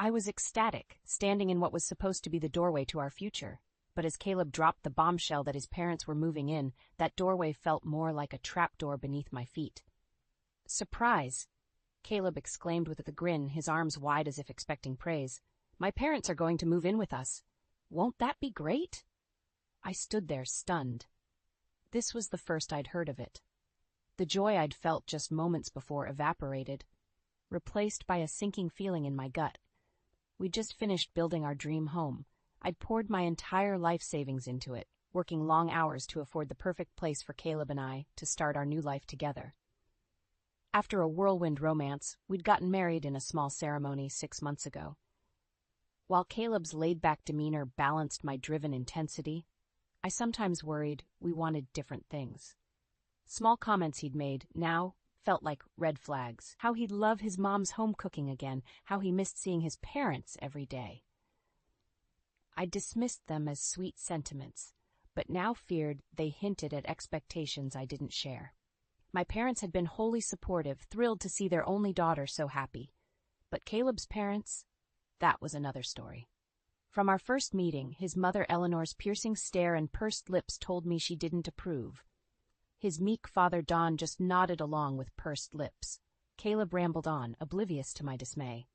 I was ecstatic, standing in what was supposed to be the doorway to our future. But as Caleb dropped the bombshell that his parents were moving in, that doorway felt more like a trapdoor beneath my feet. "Surprise!" Caleb exclaimed with a grin, his arms wide as if expecting praise. "My parents are going to move in with us. Won't that be great?" I stood there, stunned. This was the first I'd heard of it. The joy I'd felt just moments before evaporated, replaced by a sinking feeling in my gut. We'd just finished building our dream home. I'd poured my entire life savings into it, working long hours to afford the perfect place for Caleb and I to start our new life together. After a whirlwind romance, we'd gotten married in a small ceremony 6 months ago. While Caleb's laid-back demeanor balanced my driven intensity, I sometimes worried we wanted different things. Small comments he'd made now felt like red flags. How he'd love his mom's home cooking again, how he missed seeing his parents every day. I dismissed them as sweet sentiments, but now feared they hinted at expectations I didn't share. My parents had been wholly supportive, thrilled to see their only daughter so happy. But Caleb's parents, that was another story. From our first meeting, his mother Eleanor's piercing stare and pursed lips told me she didn't approve. His meek father Don just nodded along with pursed lips. Caleb rambled on, oblivious to my dismay.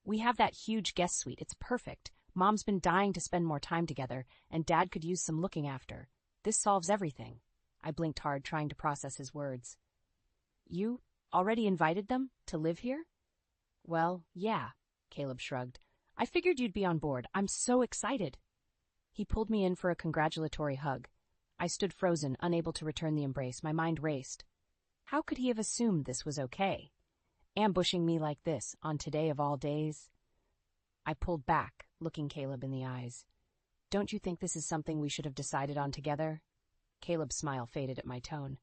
"We have that huge guest suite, it's perfect. Mom's been dying to spend more time together, and Dad could use some looking after. This solves everything." I blinked hard, trying to process his words. "You already invited them to live here?" "Well, yeah," Caleb shrugged. "I figured you'd be on board. I'm so excited." He pulled me in for a congratulatory hug. I stood frozen, unable to return the embrace. My mind raced. How could he have assumed this was okay? Ambushing me like this, on today of all days? I pulled back, looking Caleb in the eyes. "Don't you think this is something we should have decided on together?" Caleb's smile faded at my tone.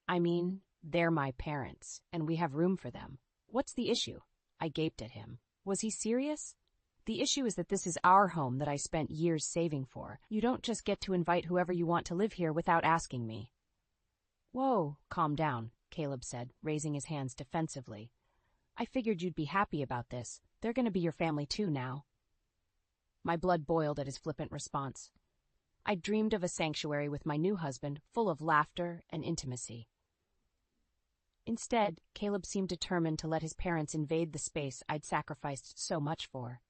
"I mean, they're my parents, and we have room for them. What's the issue?" I gaped at him. Was he serious? "The issue is that this is our home that I spent years saving for. You don't just get to invite whoever you want to live here without asking me." "Whoa, calm down," Caleb said, raising his hands defensively. "I figured you'd be happy about this. They're going to be your family too now." My blood boiled at his flippant response. I dreamed of a sanctuary with my new husband, full of laughter and intimacy. Instead, Caleb seemed determined to let his parents invade the space I'd sacrificed so much for.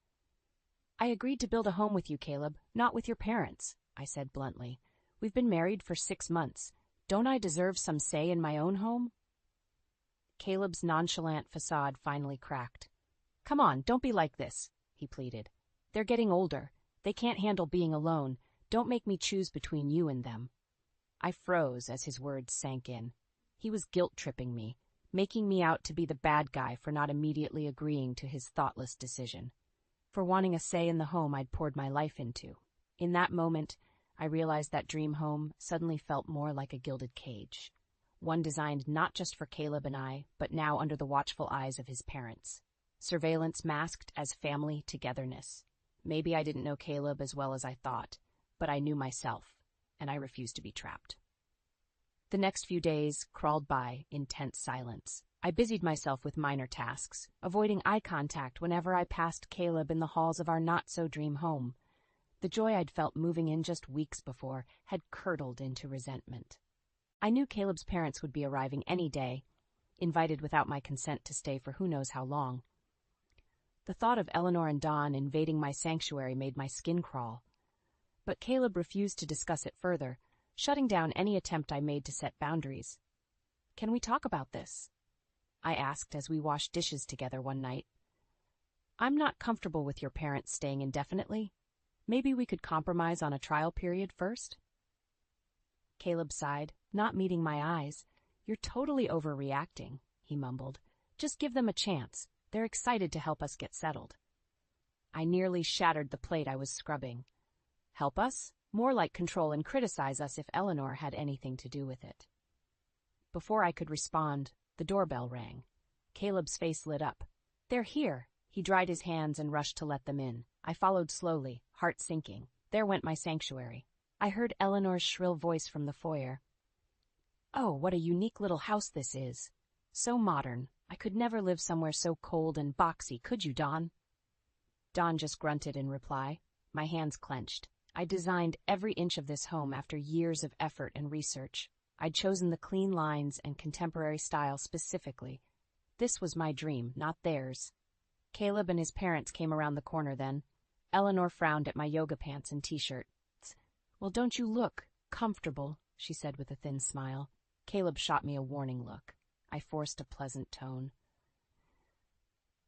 "I agreed to build a home with you, Caleb, not with your parents," I said bluntly. "We've been married for 6 months. Don't I deserve some say in my own home?" Caleb's nonchalant facade finally cracked. "Come on, don't be like this," he pleaded. "They're getting older. They can't handle being alone. Don't make me choose between you and them." I froze as his words sank in. He was guilt-tripping me, making me out to be the bad guy for not immediately agreeing to his thoughtless decision, for wanting a say in the home I'd poured my life into. In that moment, I realized that dream home suddenly felt more like a gilded cage, one designed not just for Caleb and I, but now under the watchful eyes of his parents. Surveillance masked as family togetherness. Maybe I didn't know Caleb as well as I thought, but I knew myself, and I refused to be trapped. The next few days crawled by in tense silence. I busied myself with minor tasks, avoiding eye contact whenever I passed Caleb in the halls of our not-so-dream home. The joy I'd felt moving in just weeks before had curdled into resentment. I knew Caleb's parents would be arriving any day, invited without my consent to stay for who knows how long. The thought of Eleanor and Don invading my sanctuary made my skin crawl. But Caleb refused to discuss it further, shutting down any attempt I made to set boundaries. "Can we talk about this?" I asked as we washed dishes together one night. "I'm not comfortable with your parents staying indefinitely. Maybe we could compromise on a trial period first?" Caleb sighed, not meeting my eyes. "You're totally overreacting," he mumbled. "Just give them a chance. They're excited to help us get settled." I nearly shattered the plate I was scrubbing. Help us? More like control and criticize us if Eleanor had anything to do with it. Before I could respond, the doorbell rang. Caleb's face lit up. "They're here." He dried his hands and rushed to let them in. I followed slowly, heart sinking. There went my sanctuary. I heard Eleanor's shrill voice from the foyer. "Oh, what a unique little house this is. So modern. I could never live somewhere so cold and boxy, could you, Don?" Don just grunted in reply. My hands clenched. I designed every inch of this home after years of effort and research. I'd chosen the clean lines and contemporary style specifically. This was my dream, not theirs. Caleb and his parents came around the corner then. Eleanor frowned at my yoga pants and t-shirt. "Well, don't you look comfortable?" she said with a thin smile. Caleb shot me a warning look. I forced a pleasant tone.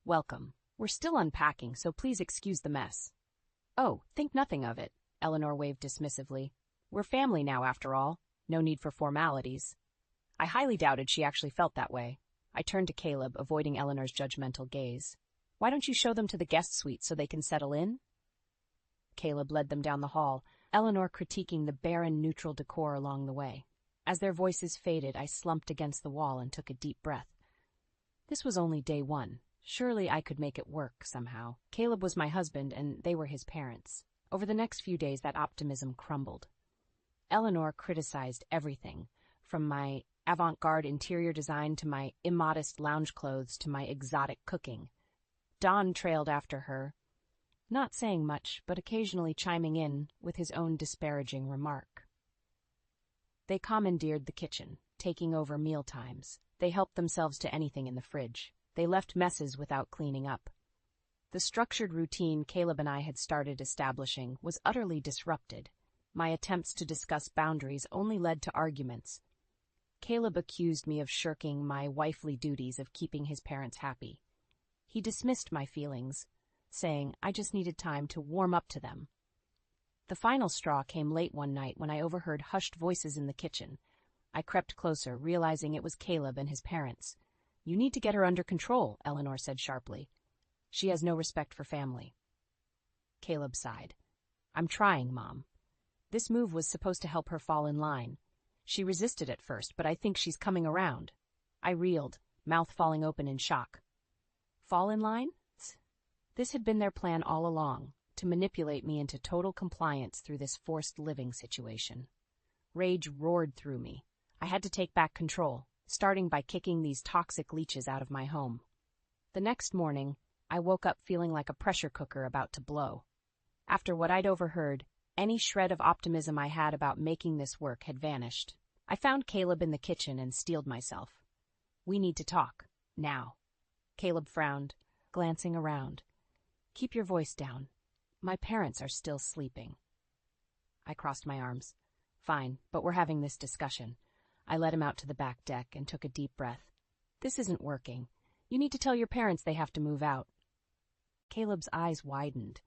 "Welcome. We're still unpacking, so please excuse the mess." "Oh, think nothing of it," Eleanor waved dismissively. "We're family now, after all. No need for formalities." I highly doubted she actually felt that way. I turned to Caleb, avoiding Eleanor's judgmental gaze. "Why don't you show them to the guest suite so they can settle in?" Caleb led them down the hall, Eleanor critiquing the barren, neutral decor along the way. As their voices faded, I slumped against the wall and took a deep breath. This was only day one. Surely I could make it work somehow. Caleb was my husband, and they were his parents. Over the next few days, that optimism crumbled. Eleanor criticized everything, from my avant-garde interior design to my immodest lounge clothes to my exotic cooking. Don trailed after her, not saying much, but occasionally chiming in with his own disparaging remark. They commandeered the kitchen, taking over meal times. They helped themselves to anything in the fridge. They left messes without cleaning up. The structured routine Caleb and I had started establishing was utterly disrupted. My attempts to discuss boundaries only led to arguments. Caleb accused me of shirking my wifely duties of keeping his parents happy. He dismissed my feelings, saying I just needed time to warm up to them. The final straw came late one night when I overheard hushed voices in the kitchen. I crept closer, realizing it was Caleb and his parents. "You need to get her under control," Eleanor said sharply. "She has no respect for family." Caleb sighed. "I'm trying, Mom. This move was supposed to help her fall in line. She resisted at first, but I think she's coming around." I reeled, mouth falling open in shock. Fall in line? This had been their plan all along, to manipulate me into total compliance through this forced living situation. Rage roared through me. I had to take back control, starting by kicking these toxic leeches out of my home. The next morning, I woke up feeling like a pressure cooker about to blow. After what I'd overheard, any shred of optimism I had about making this work had vanished. I found Caleb in the kitchen and steeled myself. "We need to talk. Now." Caleb frowned, glancing around. "Keep your voice down. My parents are still sleeping." I crossed my arms. "Fine, but we're having this discussion." I led him out to the back deck and took a deep breath. "This isn't working. You need to tell your parents they have to move out." Caleb's eyes widened.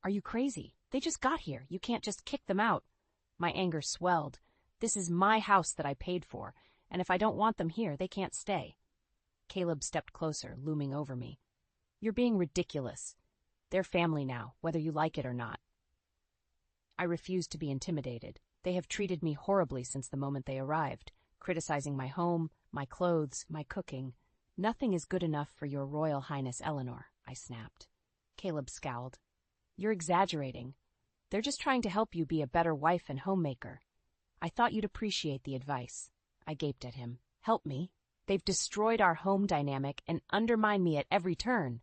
"Are you crazy? They just got here. You can't just kick them out." My anger swelled. "This is my house that I paid for, and if I don't want them here, they can't stay." Caleb stepped closer, looming over me. "You're being ridiculous. They're family now, whether you like it or not." I refused to be intimidated. They have treated me horribly since the moment they arrived, criticizing my home, my clothes, my cooking. "Nothing is good enough for your Royal Highness Eleanor," I snapped. Caleb scowled. "You're exaggerating. They're just trying to help you be a better wife and homemaker. I thought you'd appreciate the advice." I gaped at him. "Help me? They've destroyed our home dynamic and undermined me at every turn."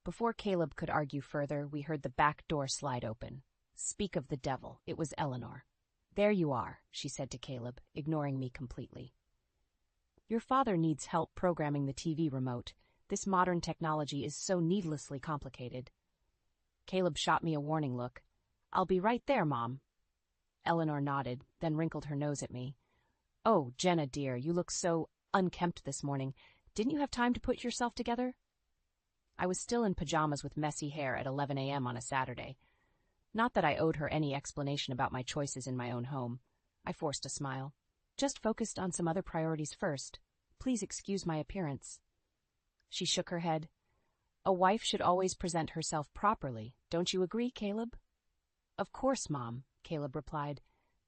Before Caleb could argue further, we heard the back door slide open. Speak of the devil, it was Eleanor. "There you are," she said to Caleb, ignoring me completely. "Your father needs help programming the TV remote. This modern technology is so needlessly complicated." Caleb shot me a warning look. "I'll be right there, Mom." Eleanor nodded, then wrinkled her nose at me. "Oh, Jenna, dear, you look so unkempt this morning. Didn't you have time to put yourself together?" I was still in pajamas with messy hair at 11 a.m. on a Saturday. Not that I owed her any explanation about my choices in my own home. I forced a smile. "Just focused on some other priorities first. Please excuse my appearance." She shook her head. "A wife should always present herself properly. Don't you agree, Caleb?" "Of course, Mom," Caleb replied.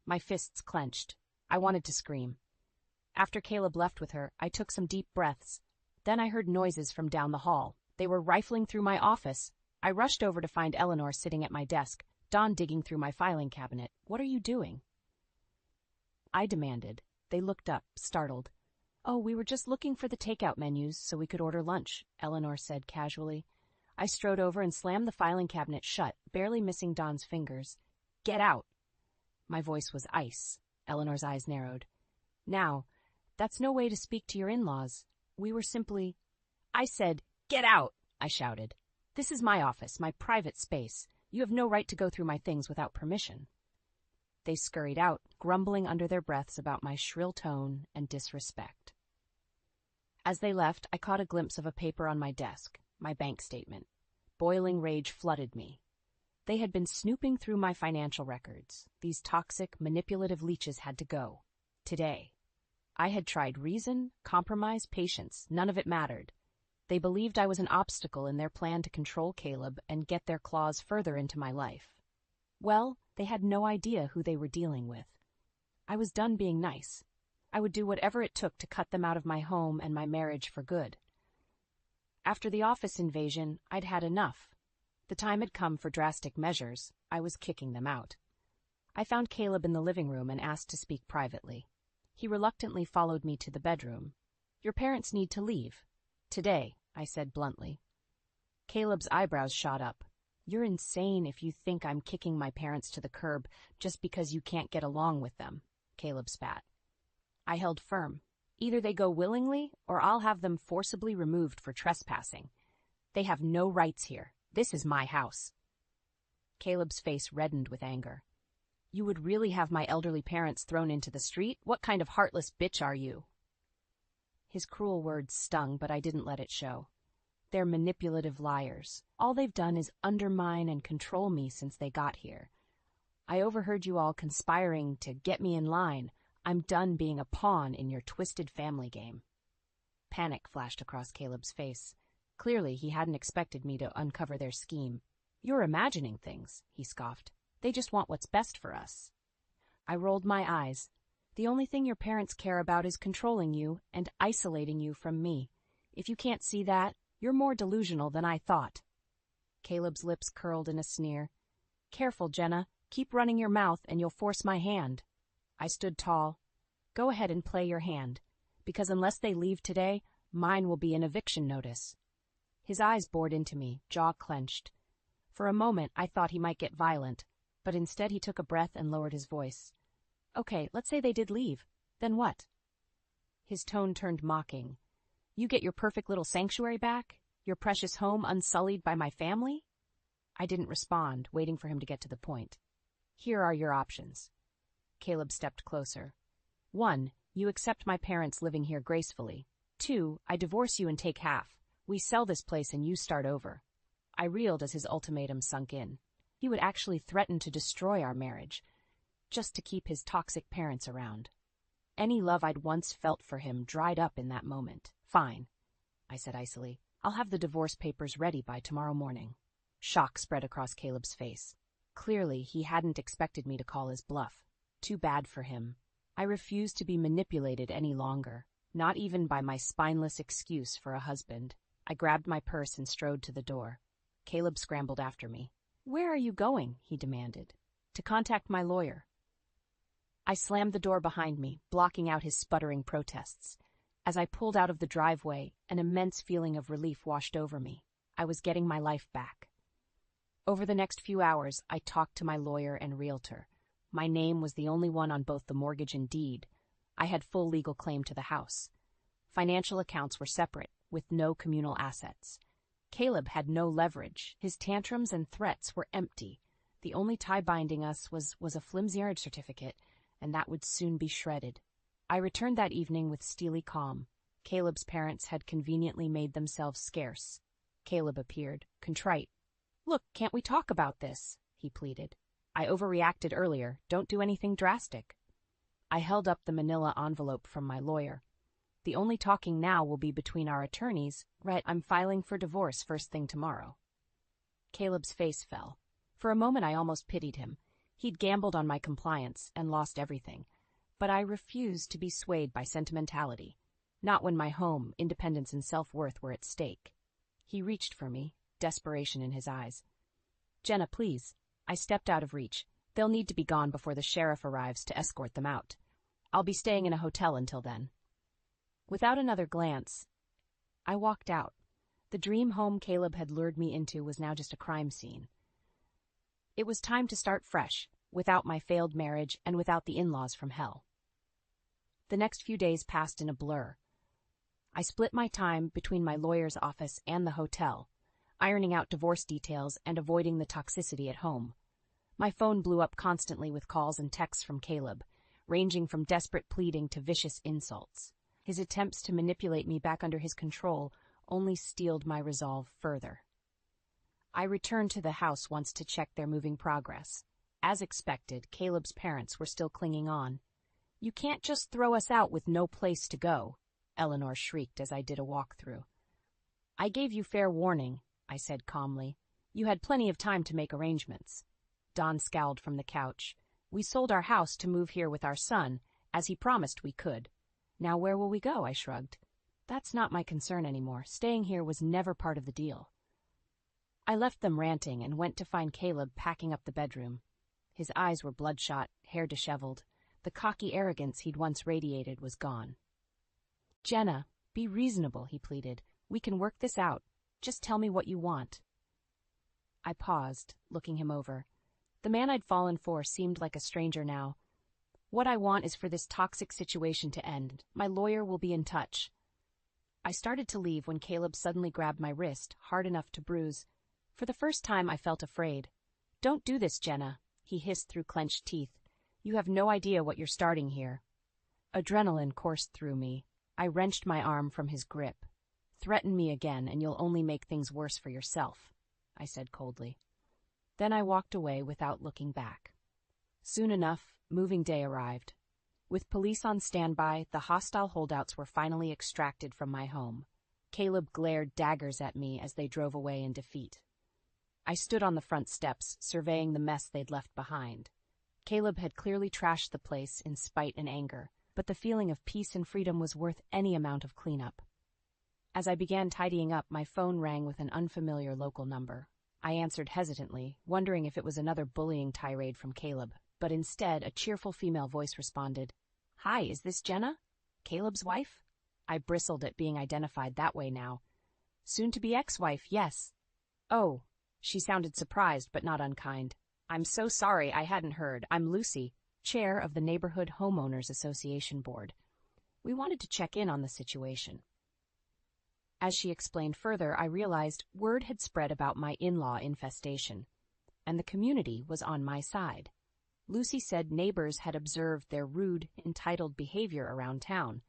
My fists clenched. I wanted to scream. After Caleb left with her, I took some deep breaths. Then I heard noises from down the hall. They were rifling through my office. I rushed over to find Eleanor sitting at my desk, Don digging through my filing cabinet. "What are you doing?" I demanded. They looked up, startled. "Oh, we were just looking for the takeout menus so we could order lunch," Eleanor said casually. I strode over and slammed the filing cabinet shut, barely missing Don's fingers. Get out! My voice was ice. Eleanor's eyes narrowed. Now, that's no way to speak to your in-laws. We were simply... I said, get out! I shouted. This is my office, my private space. You have no right to go through my things without permission. They scurried out, grumbling under their breaths about my shrill tone and disrespect. As they left, I caught a glimpse of a paper on my desk, my bank statement. Boiling rage flooded me. They had been snooping through my financial records. These toxic, manipulative leeches had to go. Today. I had tried reason, compromise, patience. None of it mattered. They believed I was an obstacle in their plan to control Caleb and get their claws further into my life. Well, they had no idea who they were dealing with. I was done being nice. I would do whatever it took to cut them out of my home and my marriage for good. After the office invasion, I'd had enough. The time had come for drastic measures. I was kicking them out. I found Caleb in the living room and asked to speak privately. He reluctantly followed me to the bedroom. Your parents need to leave. Today, I said bluntly. Caleb's eyebrows shot up. You're insane if you think I'm kicking my parents to the curb just because you can't get along with them, Caleb spat. I held firm. Either they go willingly or I'll have them forcibly removed for trespassing. They have no rights here. This is my house. Caleb's face reddened with anger. You would really have my elderly parents thrown into the street? What kind of heartless bitch are you? His cruel words stung, but I didn't let it show. They're manipulative liars. All they've done is undermine and control me since they got here. I overheard you all conspiring to get me in line. I'm done being a pawn in your twisted family game. Panic flashed across Caleb's face. Clearly, he hadn't expected me to uncover their scheme. You're imagining things, he scoffed. They just want what's best for us. I rolled my eyes. The only thing your parents care about is controlling you and isolating you from me. If you can't see that, you're more delusional than I thought. Caleb's lips curled in a sneer. Careful, Jenna. Keep running your mouth and you'll force my hand. I stood tall. Go ahead and play your hand, because unless they leave today, mine will be an eviction notice. His eyes bored into me, jaw clenched. For a moment, I thought he might get violent, but instead he took a breath and lowered his voice. Okay, let's say they did leave. Then what? His tone turned mocking. You get your perfect little sanctuary back? Your precious home unsullied by my family? I didn't respond, waiting for him to get to the point. Here are your options. Caleb stepped closer. 1, you accept my parents living here gracefully. 2, I divorce you and take half. We sell this place and you start over. I reeled as his ultimatum sunk in. He would actually threaten to destroy our marriage, just to keep his toxic parents around. Any love I'd once felt for him dried up in that moment. Fine, I said icily. I'll have the divorce papers ready by tomorrow morning. Shock spread across Caleb's face. Clearly, he hadn't expected me to call his bluff. Too bad for him. I refused to be manipulated any longer, not even by my spineless excuse for a husband. I grabbed my purse and strode to the door. Caleb scrambled after me. Where are you going? He demanded. To contact my lawyer. I slammed the door behind me, blocking out his sputtering protests. As I pulled out of the driveway, an immense feeling of relief washed over me. I was getting my life back. Over the next few hours, I talked to my lawyer and realtor. My name was the only one on both the mortgage and deed. I had full legal claim to the house. Financial accounts were separate, with no communal assets. Caleb had no leverage. His tantrums and threats were empty. The only tie binding us was a flimsy marriage certificate, and that would soon be shredded. I returned that evening with steely calm. Caleb's parents had conveniently made themselves scarce. Caleb appeared, contrite. Look, can't we talk about this? He pleaded. I overreacted earlier. Don't do anything drastic. I held up the manila envelope from my lawyer. The only talking now will be between our attorneys. Right, I'm filing for divorce first thing tomorrow. Caleb's face fell. For a moment I almost pitied him. He'd gambled on my compliance and lost everything. But I refused to be swayed by sentimentality. Not when my home, independence, and self-worth were at stake. He reached for me, desperation in his eyes. Jenna, please. I stepped out of reach. They'll need to be gone before the sheriff arrives to escort them out. I'll be staying in a hotel until then. Without another glance, I walked out. The dream home Caleb had lured me into was now just a crime scene. It was time to start fresh, without my failed marriage and without the in-laws from hell. The next few days passed in a blur. I split my time between my lawyer's office and the hotel, ironing out divorce details and avoiding the toxicity at home. My phone blew up constantly with calls and texts from Caleb, ranging from desperate pleading to vicious insults. His attempts to manipulate me back under his control only steeled my resolve further. I returned to the house once to check their moving progress. As expected, Caleb's parents were still clinging on. "You can't just throw us out with no place to go," Eleanor shrieked as I did a walkthrough. "I gave you fair warning," I said calmly. "You had plenty of time to make arrangements." Don scowled from the couch. "We sold our house to move here with our son, as he promised we could. Now where will we go?" I shrugged. "That's not my concern anymore. Staying here was never part of the deal." I left them ranting and went to find Caleb packing up the bedroom. His eyes were bloodshot, hair disheveled. The cocky arrogance he'd once radiated was gone. "Jenna, be reasonable," he pleaded. "We can work this out. Just tell me what you want." I paused, looking him over. The man I'd fallen for seemed like a stranger now. "What I want is for this toxic situation to end. My lawyer will be in touch." I started to leave when Caleb suddenly grabbed my wrist, hard enough to bruise. For the first time, I felt afraid. "Don't do this, Jenna," he hissed through clenched teeth. "You have no idea what you're starting here." Adrenaline coursed through me. I wrenched my arm from his grip. "Threaten me again, and you'll only make things worse for yourself," I said coldly. Then I walked away without looking back. Soon enough, moving day arrived. With police on standby, the hostile holdouts were finally extracted from my home. Caleb glared daggers at me as they drove away in defeat. I stood on the front steps, surveying the mess they'd left behind. Caleb had clearly trashed the place in spite and anger, but the feeling of peace and freedom was worth any amount of cleanup. As I began tidying up, my phone rang with an unfamiliar local number. I answered hesitantly, wondering if it was another bullying tirade from Caleb, but instead a cheerful female voice responded. "Hi, is this Jenna? Caleb's wife?" I bristled at being identified that way now. "Soon-to-be ex-wife, yes." "Oh." She sounded surprised but not unkind. "I'm so sorry, I hadn't heard. I'm Lucy, chair of the Neighborhood Homeowners Association Board. We wanted to check in on the situation." As she explained further, I realized word had spread about my in-law infestation, and the community was on my side. Lucy said neighbors had observed their rude, entitled behavior around town.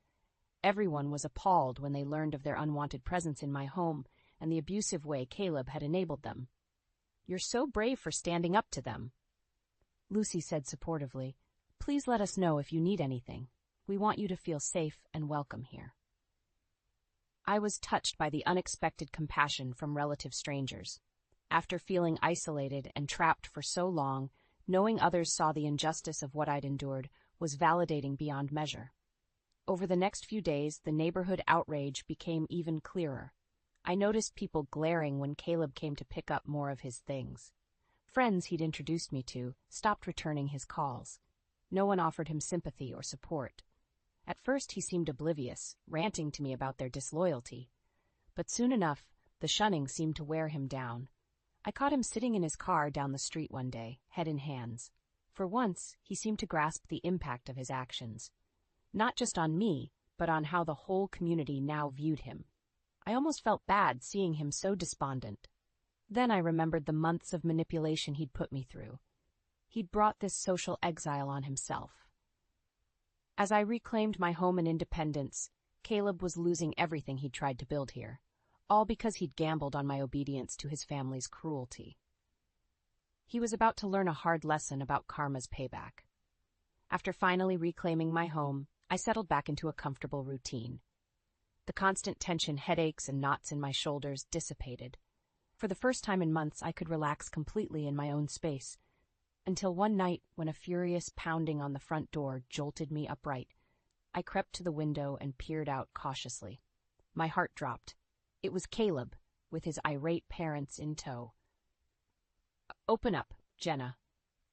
Everyone was appalled when they learned of their unwanted presence in my home and the abusive way Caleb had enabled them. "You're so brave for standing up to them," Lucy said supportively. "Please let us know if you need anything. We want you to feel safe and welcome here." I was touched by the unexpected compassion from relative strangers. After feeling isolated and trapped for so long, knowing others saw the injustice of what I'd endured was validating beyond measure. Over the next few days, the neighborhood outrage became even clearer. I noticed people glaring when Caleb came to pick up more of his things. Friends he'd introduced me to stopped returning his calls. No one offered him sympathy or support. At first he seemed oblivious, ranting to me about their disloyalty. But soon enough, the shunning seemed to wear him down. I caught him sitting in his car down the street one day, head in hands. For once, he seemed to grasp the impact of his actions. Not just on me, but on how the whole community now viewed him. I almost felt bad seeing him so despondent. Then I remembered the months of manipulation he'd put me through. He'd brought this social exile on himself. As I reclaimed my home and independence, Caleb was losing everything he'd tried to build here, all because he'd gambled on my obedience to his family's cruelty. He was about to learn a hard lesson about karma's payback. After finally reclaiming my home, I settled back into a comfortable routine. The constant tension, headaches, and knots in my shoulders dissipated. For the first time in months, I could relax completely in my own space, until one night when a furious pounding on the front door jolted me upright. I crept to the window and peered out cautiously. My heart dropped. It was Caleb, with his irate parents in tow. "Open up, Jenna,"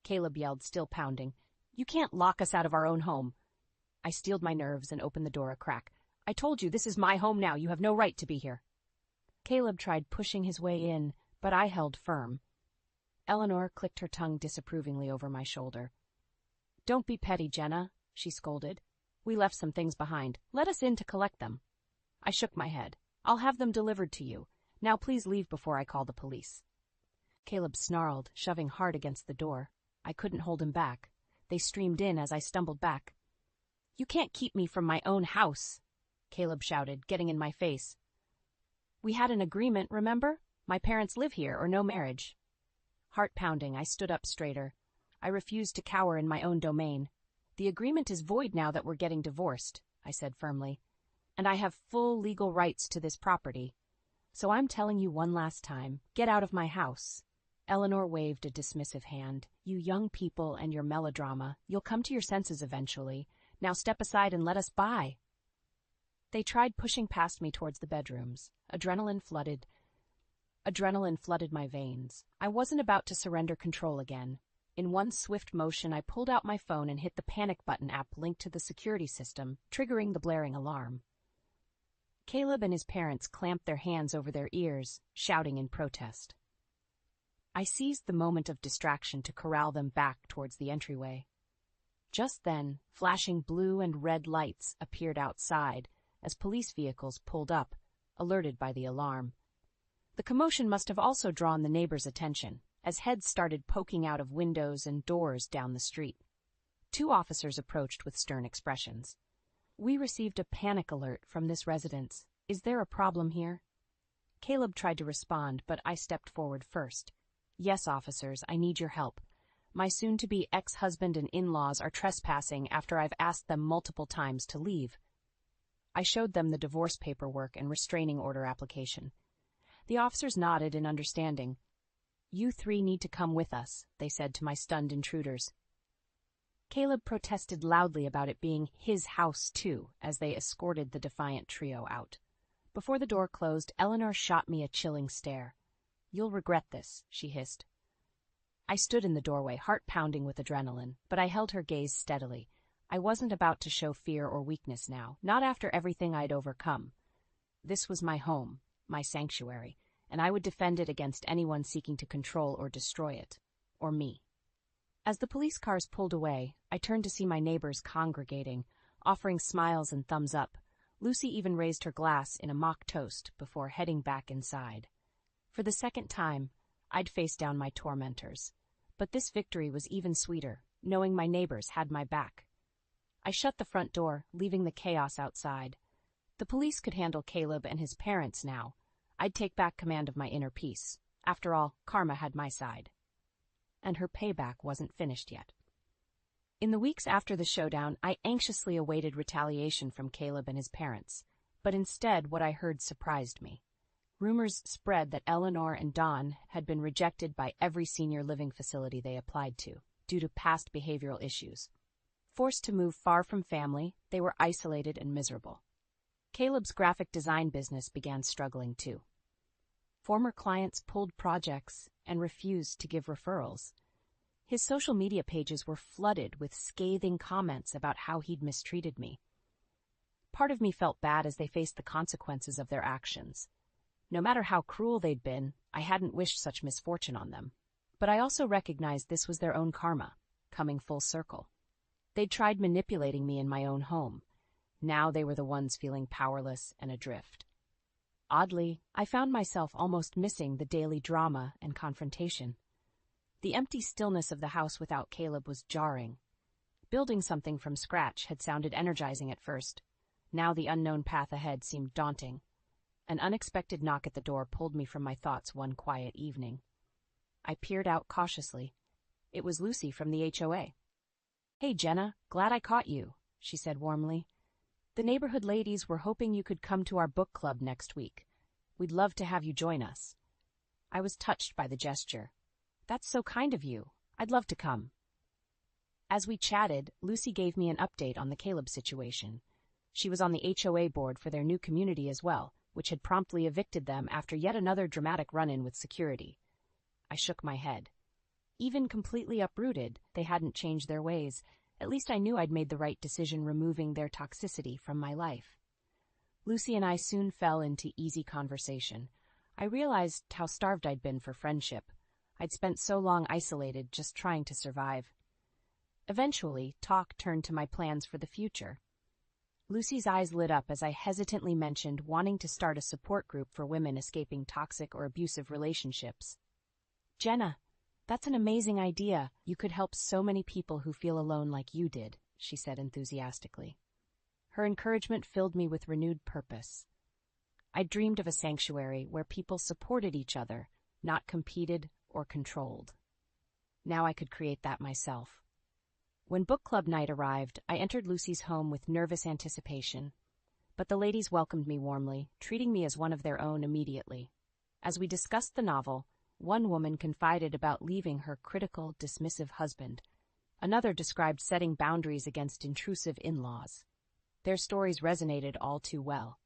Caleb yelled, still pounding. "You can't lock us out of our own home." I steeled my nerves and opened the door a crack. "I told you, this is my home now. You have no right to be here." Caleb tried pushing his way in, but I held firm. Eleanor clicked her tongue disapprovingly over my shoulder. "Don't be petty, Jenna," she scolded. "We left some things behind. Let us in to collect them." I shook my head. "I'll have them delivered to you. Now please leave before I call the police." Caleb snarled, shoving hard against the door. I couldn't hold him back. They streamed in as I stumbled back. "You can't keep me from my own house," Caleb shouted, getting in my face. "We had an agreement, remember? My parents live here or no marriage." Heart pounding, I stood up straighter. I refused to cower in my own domain. "The agreement is void now that we're getting divorced," I said firmly. "And I have full legal rights to this property. So I'm telling you one last time, get out of my house." Eleanor waved a dismissive hand. "You young people and your melodrama. You'll come to your senses eventually. Now step aside and let us by." They tried pushing past me towards the bedrooms. Adrenaline flooded my veins. I wasn't about to surrender control again. In one swift motion, I pulled out my phone and hit the panic button app linked to the security system, triggering the blaring alarm. Caleb and his parents clamped their hands over their ears, shouting in protest. I seized the moment of distraction to corral them back towards the entryway. Just then, flashing blue and red lights appeared outside as police vehicles pulled up, alerted by the alarm. The commotion must have also drawn the neighbors' attention, as heads started poking out of windows and doors down the street. 2 officers approached with stern expressions. "We received a panic alert from this residence. Is there a problem here?" Caleb tried to respond, but I stepped forward first. "Yes, officers, I need your help. My soon-to-be ex-husband and in-laws are trespassing after I've asked them multiple times to leave." I showed them the divorce paperwork and restraining order application. The officers nodded in understanding. "You 3 need to come with us," they said to my stunned intruders. Caleb protested loudly about it being his house, too, as they escorted the defiant trio out. Before the door closed, Eleanor shot me a chilling stare. "You'll regret this," she hissed. I stood in the doorway, heart pounding with adrenaline, but I held her gaze steadily. I wasn't about to show fear or weakness now, not after everything I'd overcome. This was my home, my sanctuary, and I would defend it against anyone seeking to control or destroy it. Or me. As the police cars pulled away, I turned to see my neighbors congregating, offering smiles and thumbs up. Lucy even raised her glass in a mock toast before heading back inside. For the second time, I'd faced down my tormentors. But this victory was even sweeter, knowing my neighbors had my back. I shut the front door, leaving the chaos outside. The police could handle Caleb and his parents now. I'd take back command of my inner peace. After all, karma had my side. And her payback wasn't finished yet. In the weeks after the showdown, I anxiously awaited retaliation from Caleb and his parents. But instead, what I heard surprised me. Rumors spread that Eleanor and Don had been rejected by every senior living facility they applied to, due to past behavioral issues. Forced to move far from family, they were isolated and miserable. Caleb's graphic design business began struggling too. Former clients pulled projects and refused to give referrals. His social media pages were flooded with scathing comments about how he'd mistreated me. Part of me felt bad as they faced the consequences of their actions. No matter how cruel they'd been, I hadn't wished such misfortune on them. But I also recognized this was their own karma, coming full circle. They'd tried manipulating me in my own home. Now they were the ones feeling powerless and adrift. Oddly, I found myself almost missing the daily drama and confrontation. The empty stillness of the house without Caleb was jarring. Building something from scratch had sounded energizing at first. Now the unknown path ahead seemed daunting. An unexpected knock at the door pulled me from my thoughts one quiet evening. I peered out cautiously. It was Lucy from the HOA. "Hey, Jenna, glad I caught you," she said warmly. "The neighborhood ladies were hoping you could come to our book club next week. We'd love to have you join us." I was touched by the gesture. "That's so kind of you. I'd love to come." As we chatted, Lucy gave me an update on the Caleb situation. She was on the HOA board for their new community as well, which had promptly evicted them after yet another dramatic run-in with security. I shook my head. Even completely uprooted, they hadn't changed their ways. At least I knew I'd made the right decision removing their toxicity from my life. Lucy and I soon fell into easy conversation. I realized how starved I'd been for friendship. I'd spent so long isolated, just trying to survive. Eventually, talk turned to my plans for the future. Lucy's eyes lit up as I hesitantly mentioned wanting to start a support group for women escaping toxic or abusive relationships. "Jenna, that's an amazing idea. You could help so many people who feel alone like you did," she said enthusiastically. Her encouragement filled me with renewed purpose. I dreamed of a sanctuary where people supported each other, not competed or controlled. Now I could create that myself. When book club night arrived, I entered Lucy's home with nervous anticipation. But the ladies welcomed me warmly, treating me as one of their own immediately. As we discussed the novel, one woman confided about leaving her critical, dismissive husband. Another described setting boundaries against intrusive in-laws. Their stories resonated all too well.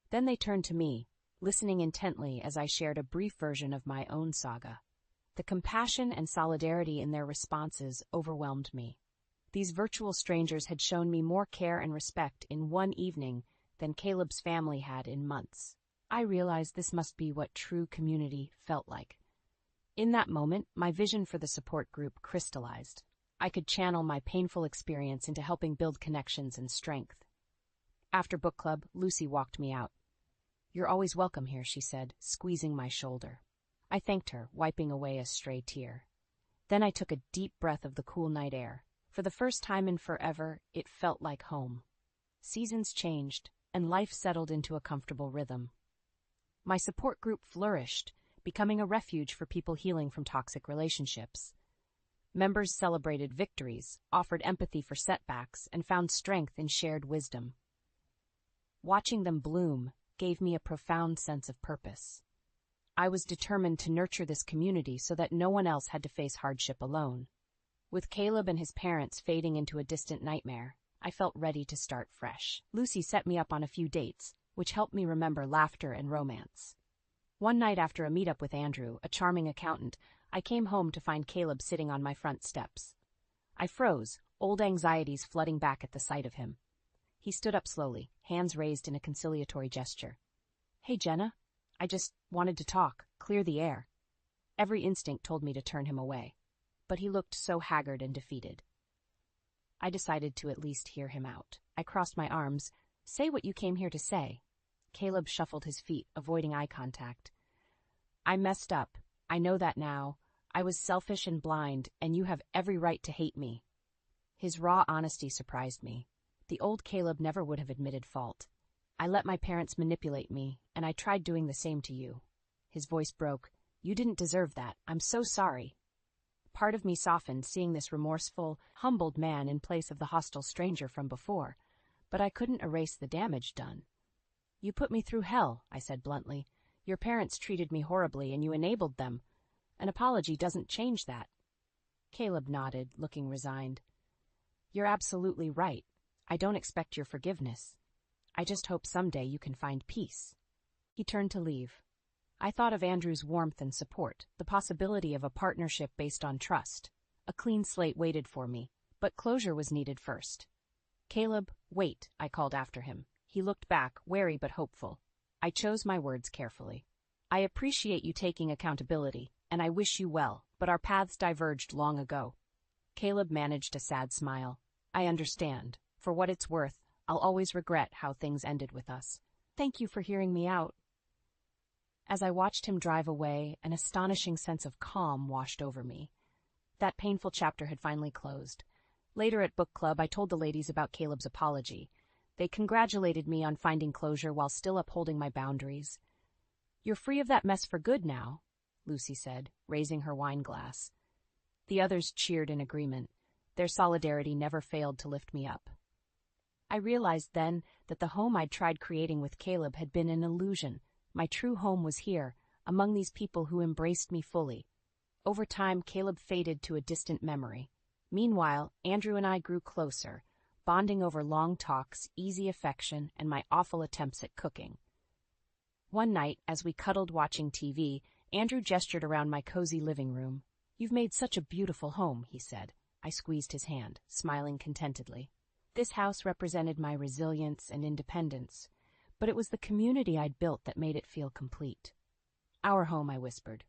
Then they turned to me, listening intently as I shared a brief version of my own saga. The compassion and solidarity in their responses overwhelmed me. These virtual strangers had shown me more care and respect in one evening than Caleb's family had in months. I realized this must be what true community felt like. In that moment, my vision for the support group crystallized. I could channel my painful experience into helping build connections and strength. After book club, Lucy walked me out. "You're always welcome here," she said, squeezing my shoulder. I thanked her, wiping away a stray tear. Then I took a deep breath of the cool night air. For the first time in forever, it felt like home. Seasons changed, and life settled into a comfortable rhythm. My support group flourished, becoming a refuge for people healing from toxic relationships. Members celebrated victories, offered empathy for setbacks, and found strength in shared wisdom. Watching them bloom gave me a profound sense of purpose. I was determined to nurture this community so that no one else had to face hardship alone. With Caleb and his parents fading into a distant nightmare, I felt ready to start fresh. Lucy set me up on a few dates, which helped me remember laughter and romance. One night after a meetup with Andrew, a charming accountant, I came home to find Caleb sitting on my front steps. I froze, old anxieties flooding back at the sight of him. He stood up slowly, hands raised in a conciliatory gesture. "Hey, Jenna. I just wanted to talk, clear the air." Every instinct told me to turn him away, but he looked so haggard and defeated. I decided to at least hear him out. I crossed my arms. "Say what you came here to say." Caleb shuffled his feet, avoiding eye contact. "I messed up. I know that now. I was selfish and blind, and you have every right to hate me." His raw honesty surprised me. The old Caleb never would have admitted fault. "I let my parents manipulate me, and I tried doing the same to you." His voice broke. "You didn't deserve that. I'm so sorry." Part of me softened, seeing this remorseful, humbled man in place of the hostile stranger from before, but I couldn't erase the damage done. "You put me through hell," I said bluntly. "Your parents treated me horribly, and you enabled them. An apology doesn't change that." Caleb nodded, looking resigned. "You're absolutely right. I don't expect your forgiveness. I just hope someday you can find peace." He turned to leave. I thought of Andrew's warmth and support, the possibility of a partnership based on trust. A clean slate waited for me, but closure was needed first. "Caleb, wait," I called after him. He looked back, wary but hopeful. I chose my words carefully. "I appreciate you taking accountability, and I wish you well, but our paths diverged long ago." Caleb managed a sad smile. "I understand. For what it's worth, I'll always regret how things ended with us. Thank you for hearing me out." As I watched him drive away, an astonishing sense of calm washed over me. That painful chapter had finally closed. Later at book club, I told the ladies about Caleb's apology. They congratulated me on finding closure while still upholding my boundaries. "You're free of that mess for good now," Lucy said, raising her wine glass. The others cheered in agreement. Their solidarity never failed to lift me up. I realized then that the home I'd tried creating with Caleb had been an illusion. My true home was here, among these people who embraced me fully. Over time, Caleb faded to a distant memory. Meanwhile, Andrew and I grew closer, bonding over long talks, easy affection, and my awful attempts at cooking. One night, as we cuddled watching TV, Andrew gestured around my cozy living room. "You've made such a beautiful home," he said. I squeezed his hand, smiling contentedly. This house represented my resilience and independence, but it was the community I'd built that made it feel complete. Our home, I whispered.